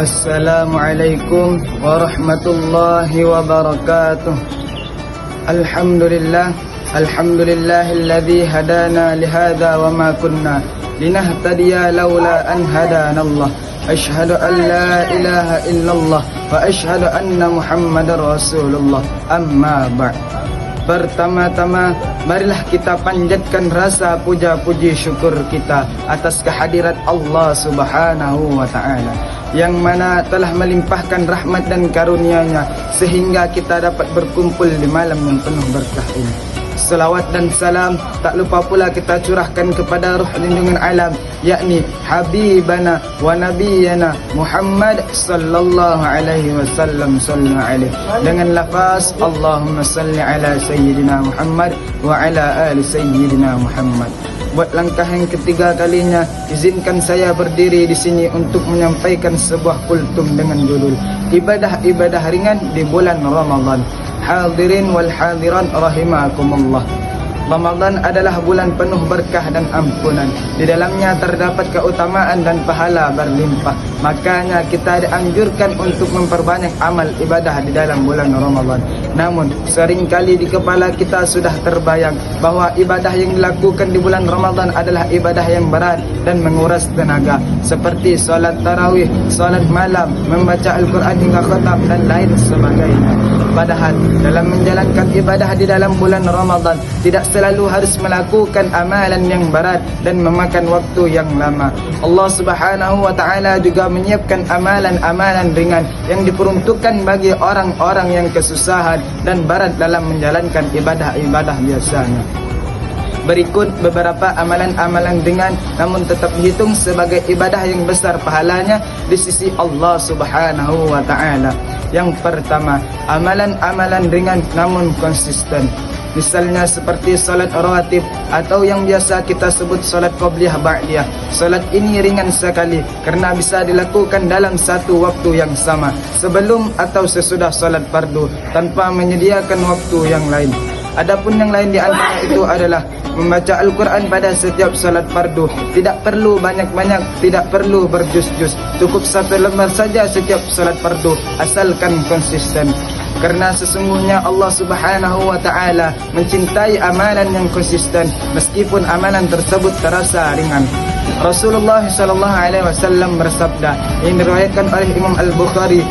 Assalamualaikum warahmatullahi wabarakatuh. Alhamdulillahilladzi hadana lihada wa ma kunna linahtadiya laula an hadanallah. Asyhadu an la ilaha illallah wa asyhadu anna Muhammadar Rasulullah. Amma ba'd. Pertama-tama, marilah kita panjatkan rasa puja-puji syukur kita atas kehadirat Allah Subhanahu wa ta'ala, yang mana telah melimpahkan rahmat dan karunia-Nya sehingga kita dapat berkumpul di malam yang penuh berkah ini. Salawat dan salam tak lupa pula kita curahkan kepada ruh junjungan alam, yakni Habibana wa Nabiyana Muhammad sallallahu alaihi wasallam dengan lafaz Allahumma salli ala Sayyidina Muhammad wa ala ali Sayyidina Muhammad. Buat langkah yang ketiga kalinya, izinkan saya berdiri di sini untuk menyampaikan sebuah kultum dengan judul Ibadah-ibadah ringan di bulan Ramadan. Hadirin wal hadiran rahimakumullah. Ramadan adalah bulan penuh berkah dan ampunan. Di dalamnya terdapat keutamaan dan pahala berlimpah. Makanya kita dianjurkan untuk memperbanyak amal ibadah di dalam bulan Ramadan. Namun seringkali di kepala kita sudah terbayang bahwa ibadah yang dilakukan di bulan Ramadan adalah ibadah yang berat dan menguras tenaga, seperti solat tarawih, solat malam, membaca Al-Quran hingga khatam dan lain sebagainya. Padahal dalam menjalankan ibadah di dalam bulan Ramadan tidak selalu harus melakukan amalan yang berat dan memakan waktu yang lama. Allah Subhanahu wa ta'ala juga menyiapkan amalan-amalan ringan yang diperuntukkan bagi orang-orang yang kesusahan dan berat dalam menjalankan ibadah-ibadah biasanya. Berikut beberapa amalan-amalan ringan namun tetap dihitung sebagai ibadah yang besar pahalanya di sisi Allah Subhanahu wa ta'ala. Yang pertama, amalan-amalan ringan namun konsisten. Misalnya seperti salat rawatib atau yang biasa kita sebut salat qabliyah ba'diyah. Salat ini ringan sekali kerana bisa dilakukan dalam satu waktu yang sama, sebelum atau sesudah salat fardu, tanpa menyediakan waktu yang lain. Adapun yang lain di antara itu adalah membaca Al-Quran pada setiap salat fardu. Tidak perlu banyak-banyak, tidak perlu berjus-jus, cukup satu lembar saja setiap salat fardu, asalkan konsisten. Karena sesungguhnya Allah Subhanahu wa ta'ala mencintai amalan yang konsisten meskipun amalan tersebut terasa ringan. Rasulullah sallallahu alaihi wasallam bersabda, yang diriwayatkan oleh Imam Al-Bukhari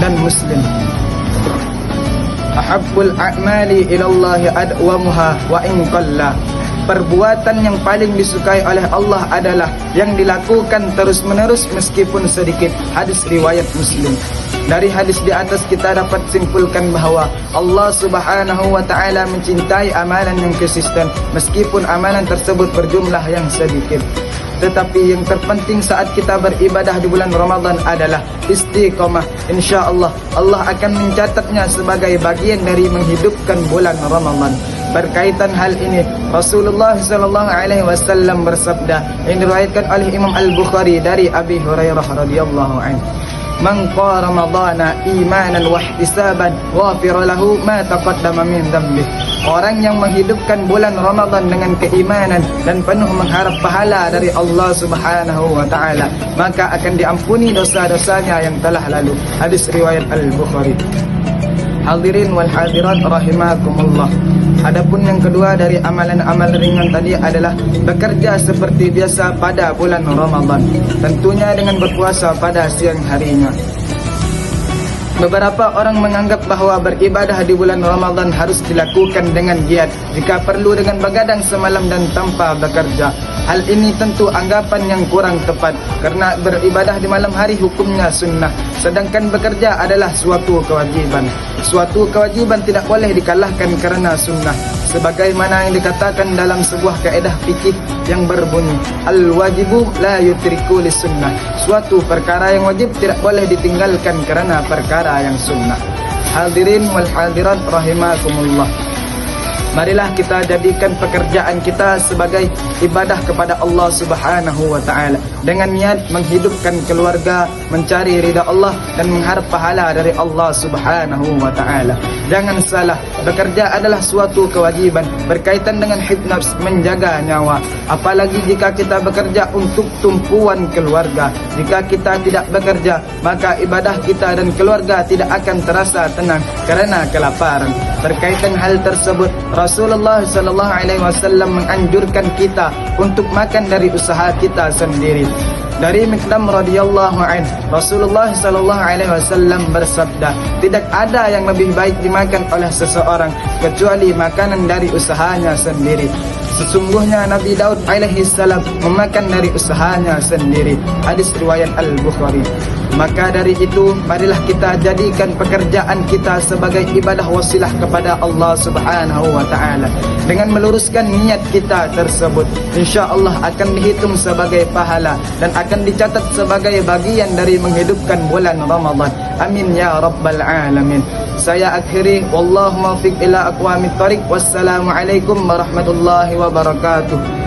dan Muslim, Ahabbul a'mali ilallahi adwamuha wa in qalla. Perbuatan yang paling disukai oleh Allah adalah yang dilakukan terus-menerus meskipun sedikit. Hadis riwayat Muslim. Dari hadis di atas kita dapat simpulkan bahawa Allah Subhanahu wa ta'ala mencintai amalan yang konsisten meskipun amalan tersebut berjumlah yang sedikit. Tetapi yang terpenting saat kita beribadah di bulan Ramadan adalah istiqamah. InsyaAllah Allah akan mencatatnya sebagai bagian dari menghidupkan bulan Ramadan. Berkaitan hal ini, Rasulullah SAW bersabda, yang diriwayatkan oleh Imam Al-Bukhari dari Abi Hurairah radhiyallahu anhu, Man qara Ramadana imanan wa ihtisaban ghafira lahu ma taqaddama min dhanbi. Orang yang menghidupkan bulan Ramadan dengan keimanan dan penuh mengharap pahala dari Allah Subhanahu wa ta'ala, maka akan diampuni dosa-dosanya yang telah lalu. Hadis riwayat Al-Bukhari. Hadirin wal hadirat rahimakumullah. Adapun yang kedua dari amalan-amal ringan tadi adalah bekerja seperti biasa pada bulan Ramadan, tentunya dengan berpuasa pada siang harinya. Beberapa orang menganggap bahawa beribadah di bulan Ramadan harus dilakukan dengan giat, jika perlu dengan begadang semalam dan tanpa bekerja. Hal ini tentu anggapan yang kurang tepat, kerana beribadah di malam hari hukumnya sunnah, sedangkan bekerja adalah suatu kewajiban. Suatu kewajiban tidak boleh dikalahkan kerana sunnah, sebagaimana yang dikatakan dalam sebuah kaedah fikih yang berbunyi, Al-wajibu la yutriku lis sunnah. Suatu perkara yang wajib tidak boleh ditinggalkan kerana perkara yang sunnah. Hadirin wal hadirat rahimakumullah. Marilah kita jadikan pekerjaan kita sebagai ibadah kepada Allah Subhanahu wa ta'ala. dengan niat menghidupkan keluarga, mencari ridha Allah dan mengharap pahala dari Allah Subhanahu wa taala. Jangan salah, bekerja adalah suatu kewajiban berkaitan dengan hifz menjaga nyawa. Apalagi jika kita bekerja untuk tumpuan keluarga. Jika kita tidak bekerja, maka ibadah kita dan keluarga tidak akan terasa tenang karena kelaparan. Berkaitan hal tersebut, Rasulullah sallallahu alaihi wasallam menganjurkan kita untuk makan dari usaha kita sendiri. Dari Miqdam radhiyallahu anhu, Rasulullah sallallahu alaihi wasallam bersabda, tidak ada yang lebih baik dimakan oleh seseorang kecuali makanan dari usahanya sendiri. Sesungguhnya Nabi Daud alaihi salam memakan dari usahanya sendiri. Hadis riwayat Al-Bukhari. Maka dari itu, marilah kita jadikan pekerjaan kita sebagai ibadah wasilah kepada Allah Subhanahu wa taala. Dengan meluruskan niat kita tersebut, insya-Allah akan dihitung sebagai pahala dan akan dicatat sebagai bagian dari menghidupkan bulan Ramadan. Amin ya rabbal alamin. Saya akhiri, wallahu muwaffiq ila aqwamit thariq. Wassalamualaikum warahmatullahi wabarakatuh.